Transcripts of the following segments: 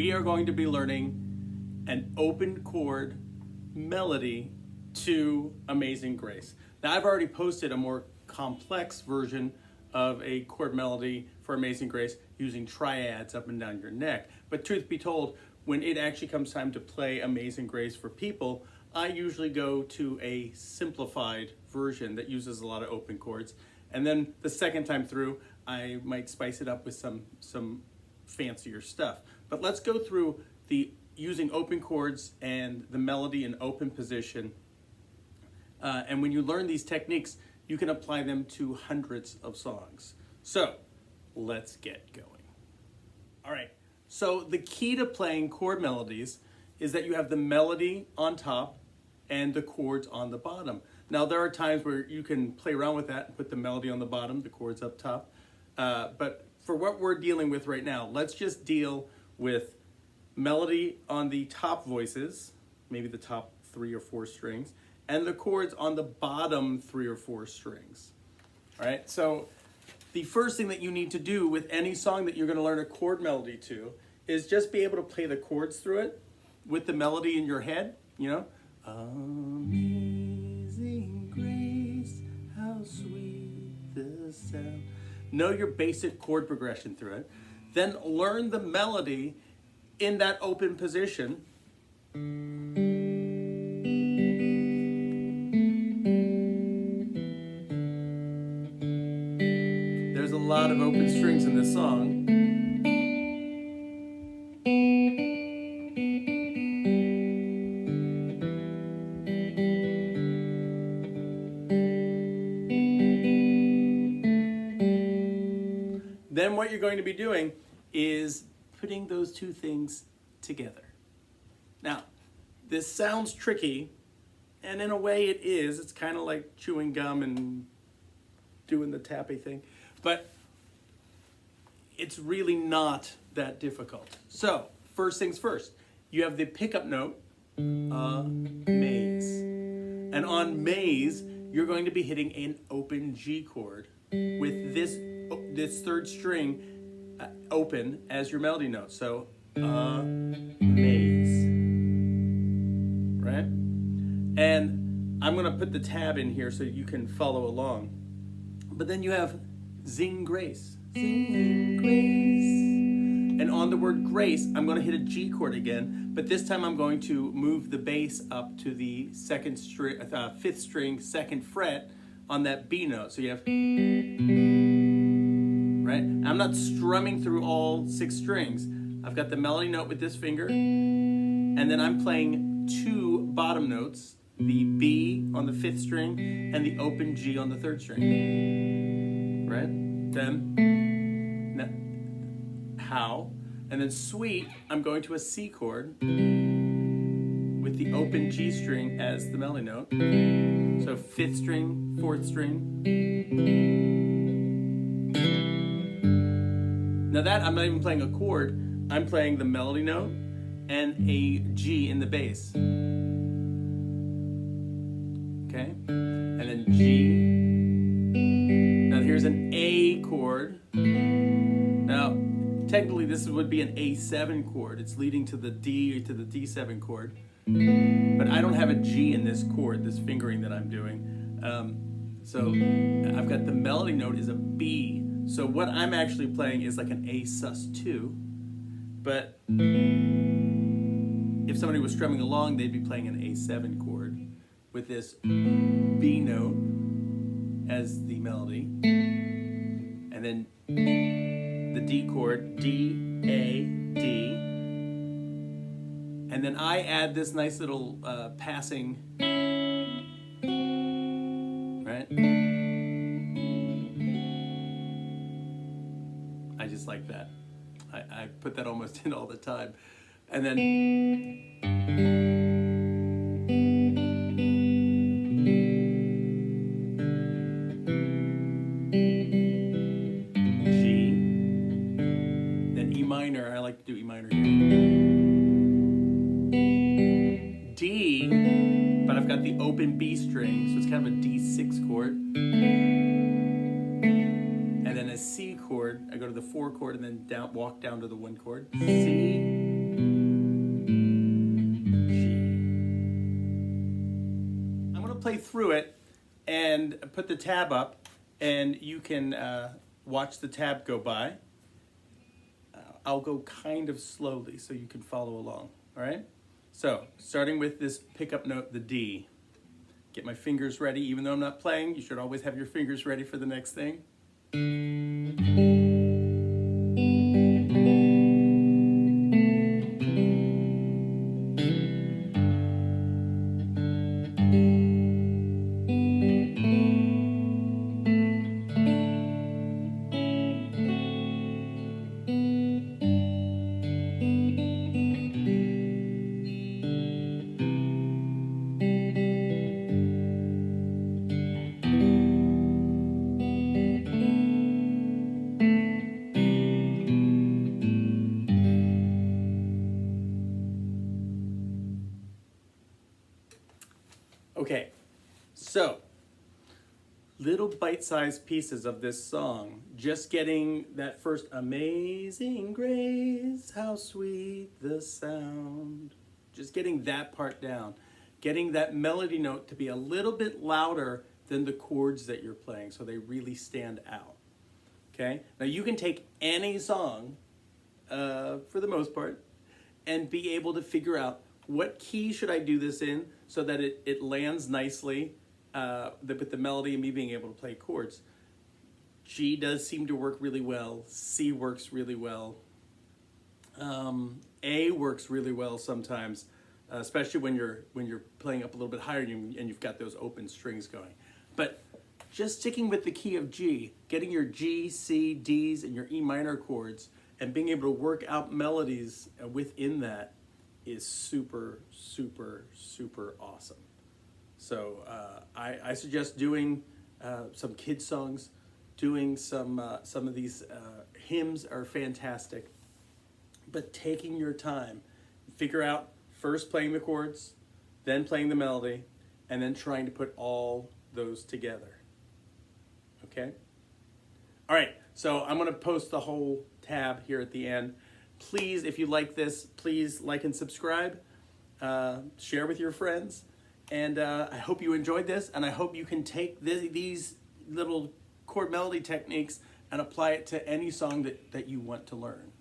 we are going to be learning an open chord melody to Amazing Grace. Now, I've already posted a more complex version of a chord melody for Amazing Grace using triads up and down your neck. But truth be told, when it actually comes time to play Amazing Grace for people, I usually go to a simplified version that uses a lot of open chords. And then the second time through, I might spice it up with some fancier stuff. But let's go through the using open chords and the melody in open position. And when you learn these techniques, you can apply them to hundreds of songs. So let's get going. All right, so the key to playing chord melodies is that you have the melody on top and the chords on the bottom. Now, there are times where you can play around with that and put the melody on the bottom, the chords up top. But for what we're dealing with right now, let's just deal with melody on the top voices, maybe the top 3 or 4 strings, and the chords on the bottom 3 or 4 strings. All right, so the first thing that you need to do with any song that you're going to learn a chord melody to is just be able to play the chords through it with the melody in your head, you know. Amazing grace, how sweet the sound. Know your basic chord progression through it. Then learn the melody in that open position. There's a lot of open strings in this song. Then what you're going to be doing is putting those two things together. Now, this sounds tricky, and in a way it is. It's kind of like chewing gum and doing the tappy thing, but it's really not that difficult. So, first things first, you have the pickup note, maze. And on maze, you're going to be hitting an open G chord with this third string open as your melody note. So, maze, right? And I'm gonna put the tab in here so you can follow along. But then you have zing grace, zing grace. And on the word grace, I'm gonna hit a G chord again, but this time I'm going to move the bass up to the fifth string, 2nd fret on that B note. So you have, right? I'm not strumming through all 6 strings. I've got the melody note with this finger, and then I'm playing 2 bottom notes, the B on the 5th string and the open G on the 3rd string, right? Then, how, and then sweet, I'm going to a C chord with the open G string as the melody note. So 5th string, 4th string. Now that, I'm not even playing a chord, I'm playing the melody note and a G in the bass. Okay? And then G. Now here's an A chord. Now, technically this would be an A7 chord. It's leading to the D or to the D7 chord. But I don't have a G in this chord, this fingering that I'm doing. So I've got the melody note is a B. So what I'm actually playing is like an A sus2. But if somebody was strumming along, they'd be playing an A7 chord with this B note as the melody. And then the D chord, D, A, D. And then I add this nice little passing, right? I just like that. I put that almost in all the time. And then G, then E minor. I like to do E minor here. D, but I've got the open B string, so it's kind of a D6 chord. And then a C chord, I go to the 4 chord and then walk down to the 1 chord. C, play through it and put the tab up, and you can watch the tab go by. I'll go kind of slowly so you can follow along, all right? So, starting with this pickup note, the D. Get my fingers ready. Even though I'm not playing, you should always have your fingers ready for the next thing. Okay, so little bite-sized pieces of this song, just getting that first amazing grace, how sweet the sound, just getting that part down, getting that melody note to be a little bit louder than the chords that you're playing so they really stand out. Okay, now you can take any song for the most part and be able to figure out what key should I do this in so that it lands nicely with the melody and me being able to play chords. G does seem to work really well. C works really well. A works really well sometimes, especially when you're playing up a little bit higher and you've got those open strings going. But just sticking with the key of G, getting your G, C, Ds, and your E minor chords, and being able to work out melodies within that is super, super, super awesome. So I suggest doing some kids songs, doing some of these hymns are fantastic, but taking your time, figure out first playing the chords, then playing the melody, and then trying to put all those together. Okay? All right, so I'm gonna post the whole tab here at the end. Please, if you like this, please like and subscribe, share with your friends, and I hope you enjoyed this, and I hope you can take these little chord melody techniques and apply it to any song that you want to learn.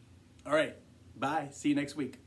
All right, bye, see you next week.